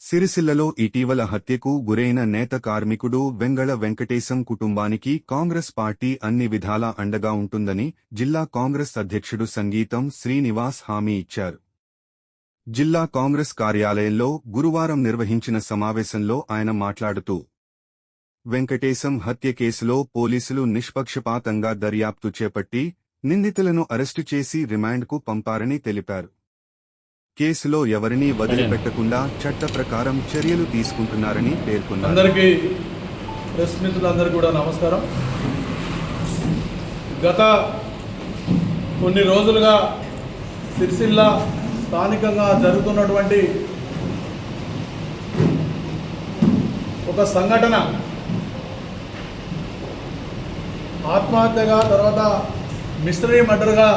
సిరిసిల్లలో ఇటీవల హత్యకు గురైన నేత కార్మికుడు వెంగళ వెంకటేశం కుటుంబానికి కాంగ్రెస్ పార్టీ అన్ని విధాలా అండగా ఉంటుందని జిల్లా కాంగ్రెస్ అధ్యక్షుడు సంగీతం శ్రీనివాస్ హామీ ఇచ్చారు. జిల్లా కాంగ్రెస్ కార్యాలయంలో గురువారం నిర్వహించిన సమావేశంలో ఆయన మాట్లాడుతూ, వెంకటేశం హత్య కేసులో పోలీసులు నిష్పక్షపాతంగా దర్యాప్తు చేపట్టి నిందితులను అరెస్టు చేసి రిమాండ్కు పంపారని తెలిపారు. కేసులో ఎవరినీ వదిలిపెట్టకుండా చట్ట ప్రకారం చర్యలు తీసుకుంటున్నారని పేర్కొన్నారు. అందరికీ ప్రెస్ మిత్రులందరికీ కూడా నమస్కారం. గత కొన్ని రోజులుగా సిరిసిల్ల స్థానికంగా జరుగుతున్నటువంటి ఒక సంఘటన ఆత్మహత్యగా తర్వాత మిస్టరీ మర్డర్గా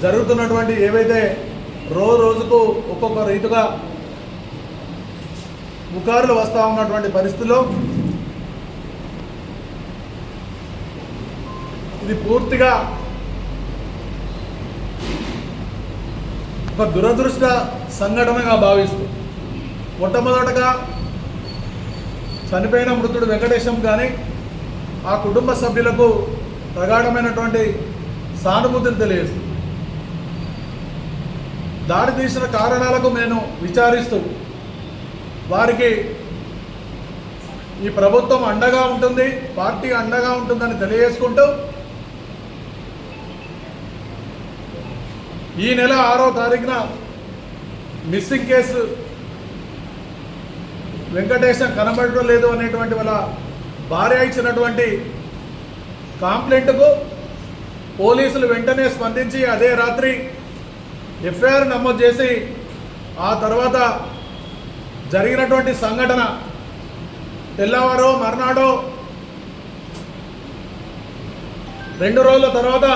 జరుగుతున్నటువంటి ఏవైతే రోజుకు ఒక్కొక్క రీతిగా పుకార్లు వస్తూ ఉన్నటువంటి పరిస్థితుల్లో ఇది పూర్తిగా ఒక దురదృష్ట సంఘటనగా భావిస్తూ మొట్టమొదటగా చనిపోయిన మృతుడు వెంకటేశం కానీ ఆ కుటుంబ సభ్యులకు ప్రగాఢమైనటువంటి సానుభూతిని తెలియజేస్తుంది. దాడి తీసిన కారణాలకు నేను విచారిస్తూ వారికి ఈ ప్రభుత్వం అండగా ఉంటుంది, పార్టీ అండగా ఉంటుందని తెలియజేసుకుంటూ ఈ నెల 6వ తారీఖున మిస్సింగ్ కేసు వెంకటేశం కనబడటం లేదు అనేటువంటి వాళ్ళ భార్య ఇచ్చినటువంటి కంప్లైంట్కు పోలీసులు వెంటనే స్పందించి అదే రాత్రి ఎఫ్ఐఆర్ నమోదు చేసి ఆ తర్వాత జరిగినటువంటి సంఘటన తెల్లవారో మర్నాడో 2 రోజుల తర్వాత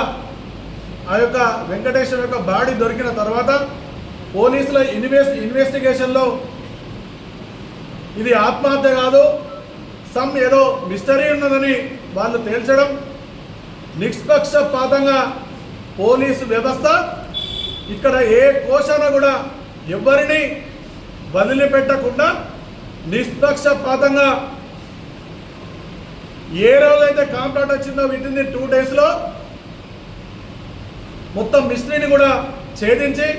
ఆ యొక్క వెంకటేశ్వర యొక్క బాడీ దొరికిన తర్వాత పోలీసుల ఇన్వెస్టిగేషన్లో ఇది ఆత్మహత్య కాదు, ఏదో మిస్టరీ ఉన్నదని వాళ్ళు తేల్చడం, నిష్పక్షపాతంగా పోలీసు వ్యవస్థ ఇక్కడ ఏ కోశాన కూడా ఎవరిని వదిలిపెట్టకుండా నిష్పక్షపాతంగా ఏ రోజైతే కాంప్లైంట్ వచ్చిందో విత్ ఇన్ 2 డేస్లో మొత్తం మిస్టరీని కూడా ఛేదించి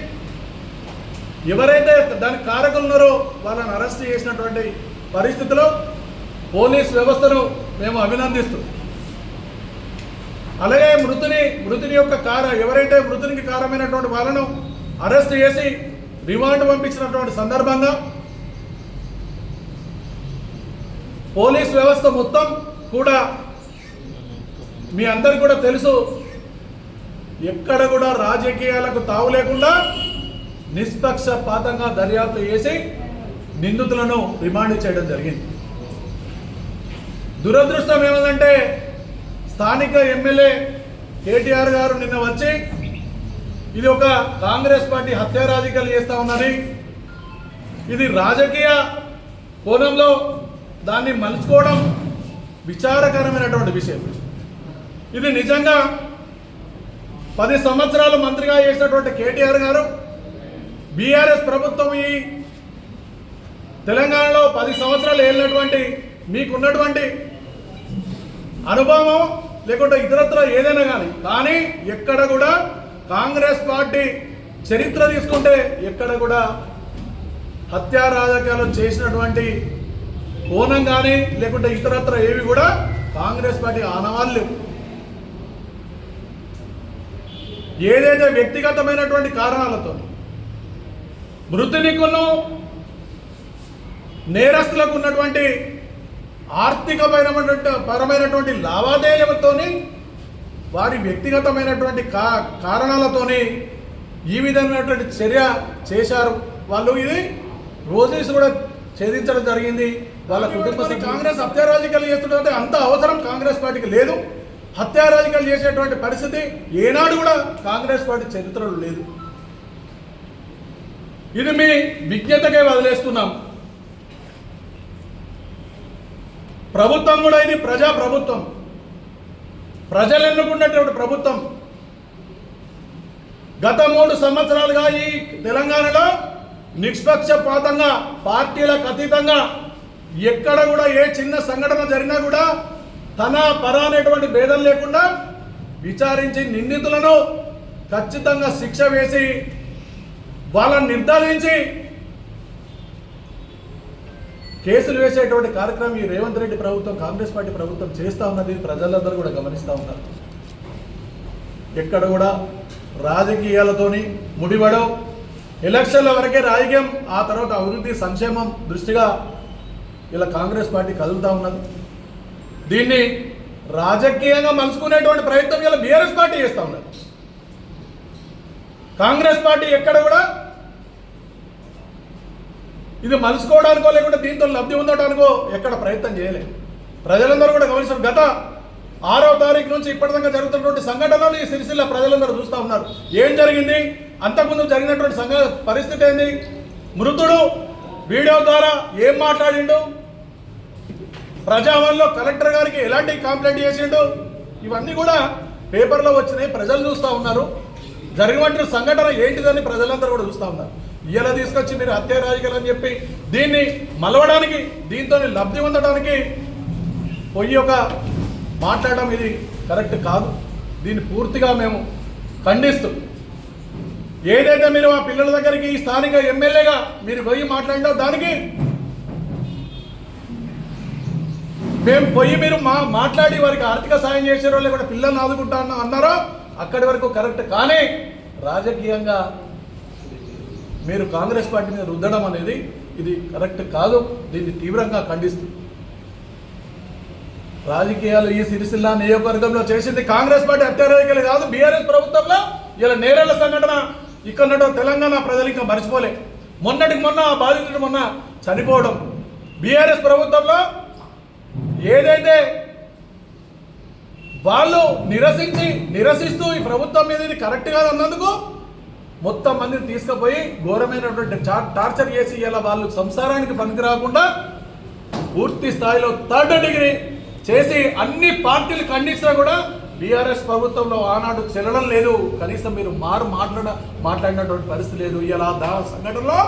ఎవరైతే దానికి కారకులు ఉన్నారో వాళ్ళని అరెస్ట్ చేసినటువంటి పరిస్థితిలో పోలీస్ వ్యవస్థను మేము అభినందిస్తూ, అలాగే మృతుని యొక్క ఎవరైతే మృతునికి కారమైనటువంటి వాళ్ళను అరెస్ట్ చేసి రిమాండ్ పంపించినటువంటి సందర్భంగా పోలీస్ వ్యవస్థ మొత్తం కూడా మీ అందరికీ కూడా తెలుసు, ఎక్కడ కూడా రాజకీయాలకు తావు లేకుండా నిష్పక్షపాతంగా దర్యాప్తు చేసి నిందితులను రిమాండ్ చేయడం జరిగింది. దురదృష్టం ఏమంటే స్థానిక ఎమ్మెల్యే కేటీఆర్ గారు నిన్న వచ్చి ఇది ఒక కాంగ్రెస్ పార్టీ హత్య రాజకీయాలు చేస్తూ ఉన్నది, ఇది రాజకీయ కోణంలో దాన్ని మలుచుకోవడం విచారకరమైనటువంటి విషయం. ఇది నిజంగా 10 సంవత్సరాలు మంత్రిగా చేసినటువంటి కేటీఆర్ గారు బీఆర్ఎస్ ప్రభుత్వం ఈ తెలంగాణలో 10 సంవత్సరాలు ఏళ్ళినటువంటి మీకున్నటువంటి అనుభవం లేకుంటే ఇతరత్ర ఏదైనా కానీ ఎక్కడ కూడా కాంగ్రెస్ పార్టీ చరిత్ర తీసుకుంటే ఎక్కడ కూడా హత్యా రాజకీయాలు చేసినటువంటి కోణం కానీ లేకుంటే ఇతరత్ర ఏవి కూడా కాంగ్రెస్ పార్టీ ఆనవాళ్ళు ఏదైతే వ్యక్తిగతమైనటువంటి కారణాలతో మృతునికును నేరస్తులకు ఉన్నటువంటి ఆర్థికపరమైనటువంటి లావాదేవీలతోని వారి వ్యక్తిగతమైనటువంటి కారణాలతోని ఈ విధమైనటువంటి చర్య చేశారు వాళ్ళు. ఇది రోజెస్ కూడా ఛేదించడం జరిగింది. వాళ్ళ కుటుంబ కాంగ్రెస్ హత్యా రాజకీయాలు చేస్తుంటే అంత అవసరం కాంగ్రెస్ పార్టీకి లేదు. హత్యా రాజకీయాలు చేసేటువంటి పరిస్థితి ఏనాడు కూడా కాంగ్రెస్ పార్టీ చరిత్రలో లేదు. ఇది మీ విజ్ఞతకే వదిలేస్తున్నాం. ప్రభుత్వం కూడా ఇది ప్రజా ప్రభుత్వం, ప్రజలు ఎన్నుకున్నటువంటి ప్రభుత్వం. గత 3 సంవత్సరాలుగా ఈ తెలంగాణలో నిష్పక్షపాతంగా పార్టీలకు అతీతంగా ఎక్కడ కూడా ఏ చిన్న సంఘటన జరిగినా కూడా తన పర అనేటువంటి భేదం లేకుండా విచారించి నిందితులను ఖచ్చితంగా శిక్ష వేసి వాళ్ళని నిర్ధారించి కేసులు వేసేటువంటి కార్యక్రమం ఈ రేవంత్ రెడ్డి ప్రభుత్వం, కాంగ్రెస్ పార్టీ ప్రభుత్వం చేస్తూ ఉన్నది ప్రజలందరూ కూడా గమనిస్తూ ఉన్నారు. ఎక్కడ కూడా రాజకీయాలతోని ముడిపడవు. ఎలక్షన్ల వరకే రాజకీయం, ఆ తర్వాత అభివృద్ధి సంక్షేమం దృష్టిగా ఇలా కాంగ్రెస్ పార్టీ కదులుతూ ఉన్నది. దీన్ని రాజకీయంగా మలుచుకునేటువంటి ప్రయత్నం ఇలా బీఆర్ఎస్ పార్టీ చేస్తూ ఉన్నది. కాంగ్రెస్ పార్టీ ఎక్కడ కూడా ఇది మలుచుకోవడానికో లేకుంటే దీంతో లబ్ధి ఉండటానికో ఎక్కడ ప్రయత్నం చేయలేదు. ప్రజలందరూ కూడా గమనిస్తారు. గత 6వ తారీఖు నుంచి ఇప్పటిదాకా జరుగుతున్నటువంటి సంఘటనలు ఈ సిరిసిల్ల ప్రజలందరూ చూస్తూ ఉన్నారు. ఏం జరిగింది, అంతకుముందు జరిగినటువంటి పరిస్థితి ఏంది, మృతుడు వీడియో ద్వారా ఏం మాట్లాడిండు, ప్రజావాణిలో కలెక్టర్ గారికి ఎలాంటి కంప్లైంట్ చేసిండు, ఇవన్నీ కూడా పేపర్లో వచ్చినాయి. ప్రజలు చూస్తూ ఉన్నారు. జరిగినటువంటి సంఘటన ఏంటిదని ప్రజలందరూ కూడా చూస్తూ ఉన్నారు. ఇలా తీసుకొచ్చి మీరు హత్య రాజకీయాలు అని చెప్పి దీన్ని మలవడానికి, దీంతో లబ్ధి పొందడానికి పొయ్యి ఒక మాట్లాడడం ఇది కరెక్ట్ కాదు. దీన్ని పూర్తిగా మేము ఖండిస్తూ, ఏదైతే మీరు ఆ పిల్లల దగ్గరికి ఈ స్థానిక ఎమ్మెల్యేగా మీరు పోయి మాట్లాడినా దానికి మేము పోయి మీరు మాట్లాడి వారికి ఆర్థిక సాయం చేసారో లేకుంటే పిల్లల్ని ఆదుకుంటా అన్నారో అక్కడి వరకు కరెక్ట్. కానీ రాజకీయంగా మీరు కాంగ్రెస్ పార్టీ మీద రుద్దడం అనేది ఇది కరెక్ట్ కాదు. దీన్ని తీవ్రంగా ఖండిస్తుంది. రాజకీయాలు ఈ సిరిసిల్ల నియోజకవర్గంలో చేసింది కాంగ్రెస్ పార్టీ హత్య రాజకీయాలు కాదు. బీఆర్ఎస్ ప్రభుత్వంలో ఇలా నేరేళ్ల సంఘటన ఇక్కడ తెలంగాణ ప్రజలు ఇంకా మర్చిపోలే. మొన్నటికి మొన్న ఆ బాధితుడు మొన్న చనిపోవడం, బీఆర్ఎస్ ప్రభుత్వంలో ఏదైతే వాళ్ళు నిరసిస్తూ ఈ ప్రభుత్వం మీద ఇది కరెక్ట్ కాదు అన్నందుకు మొత్తం మందిని తీసుకుపోయి ఘోరమైనటువంటి టార్చర్ చేసి ఇలా వాళ్ళు సంసారానికి పనికి రాకుండా పూర్తి స్థాయిలో 3rd డిగ్రీ చేసి అన్ని పార్టీలు ఖండించినా కూడా బీఆర్ఎస్ ప్రభుత్వంలో ఆనాడు చెల్లడం లేదు. కనీసం మీరు మాట్లాడినటువంటి పరిస్థితి లేదు. ఇలా సంఘటనలో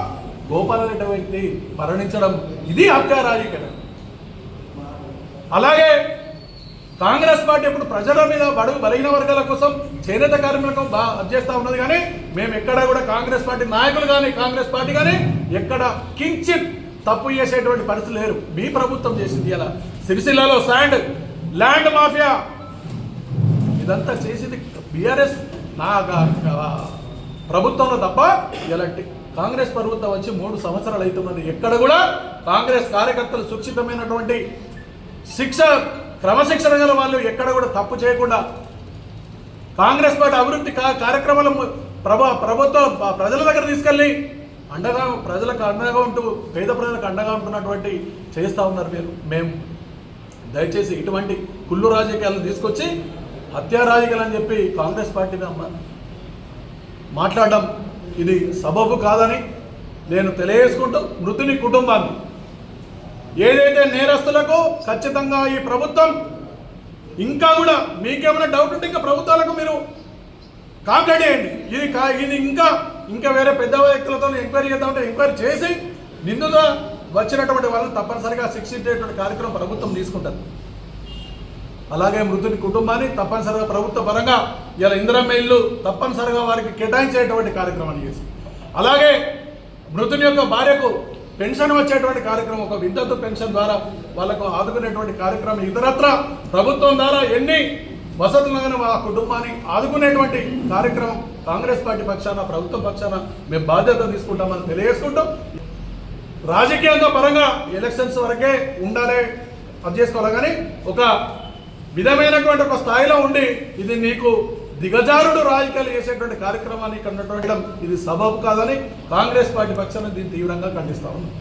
గోపాలరెడ్డి వ్యక్తి మరణించడం ఇది హత్య రాజకీయం. అలాగే కాంగ్రెస్ పార్టీ ఇప్పుడు ప్రజల మీద బడుగు బలహీన వర్గాల కోసం, చేనేత కార్మికులకు చేస్తూ ఉన్నది. కానీ మేము ఎక్కడ కూడా కాంగ్రెస్ పార్టీ నాయకులు కానీ కాంగ్రెస్ పార్టీ కానీ ఎక్కడ కించిత్ తప్పు చేసేటువంటి పరిస్థితి లేరు. మీ ప్రభుత్వం చేసింది. ఇలా సిరిసిల్లలో ల్యాండ్ మాఫియా ఇదంతా చేసింది బీఆర్ఎస్ ప్రభుత్వంలో తప్ప ఇలాంటి కాంగ్రెస్ ప్రభుత్వం వచ్చి 3 సంవత్సరాలు అవుతున్నది. ఎక్కడ కూడా కాంగ్రెస్ కార్యకర్తలు సురక్షితమైనటువంటి క్రమశిక్షణ గల వాళ్ళు ఎక్కడ కూడా తప్పు చేయకుండా కాంగ్రెస్ పార్టీ అభివృద్ధి కార్యక్రమాలు ప్రభుత్వం ప్రజల దగ్గర తీసుకెళ్ళి ప్రజలకు అండగా ఉంటూ పేద ప్రజలకు అండగా ఉంటున్నటువంటి చేస్తూ ఉన్నారు. మేము దయచేసి ఇటువంటి కుళ్ళు రాజకీయాలను తీసుకొచ్చి హత్యా రాజకీయాలు అని చెప్పి కాంగ్రెస్ పార్టీని మాట్లాడడం ఇది సబబు కాదని నేను తెలియజేసుకుంటూ, మృతుని కుటుంబాన్ని ఏదైతే నేరస్తులకు ఖచ్చితంగా ఈ ప్రభుత్వం ఇంకా కూడా మీకేమైనా డౌట్ ఉంటే ఇంకా ప్రభుత్వాలకు మీరు కంప్లైంట్ చేయండి. ఇది ఇంకా వేరే పెద్ద వ్యక్తులతో ఎంక్వైరీ చేద్దామంటే ఎంక్వైరీ చేసి నిందుగా వచ్చినటువంటి వాళ్ళని తప్పనిసరిగా శిక్షించేటువంటి కార్యక్రమం ప్రభుత్వం తీసుకుంటుంది. అలాగే మృతుని కుటుంబాన్ని తప్పనిసరిగా ప్రభుత్వ పరంగా ఇలా ఇందిరమ్మ ఇల్లు తప్పనిసరిగా వారికి కేటాయించేటువంటి కార్యక్రమాన్ని చేసి, అలాగే మృతుని యొక్క భార్యకు పెన్షన్ వచ్చేటువంటి కార్యక్రమం, ఒక విద్యుత్ పెన్షన్ ద్వారా వాళ్ళకు ఆదుకునేటువంటి కార్యక్రమం, ఇతరత్ర ప్రభుత్వం ద్వారా ఎన్ని వసతులను ఆ కుటుంబాన్ని ఆదుకునేటువంటి కార్యక్రమం కాంగ్రెస్ పార్టీ పక్షాన, ప్రభుత్వం పక్షాన మేము బాధ్యత తీసుకుంటామని తెలియజేసుకుంటూ, రాజకీయంగా పరంగా ఎలక్షన్స్ వరకే ఉండాలి అది చేసుకోవాలి. కానీ ఒక విధమైనటువంటి ఒక స్థాయిలో ఉండి ఇది నీకు దిగజారుడు రాజకీయాలు చేసేటువంటి కార్యక్రమాన్ని ఇక్కడ ఉన్నటువంటి ఇది సబబు కాదని కాంగ్రెస్ పార్టీ పక్షాన దీన్ని తీవ్రంగా ఖండిస్తా ఉన్నాం.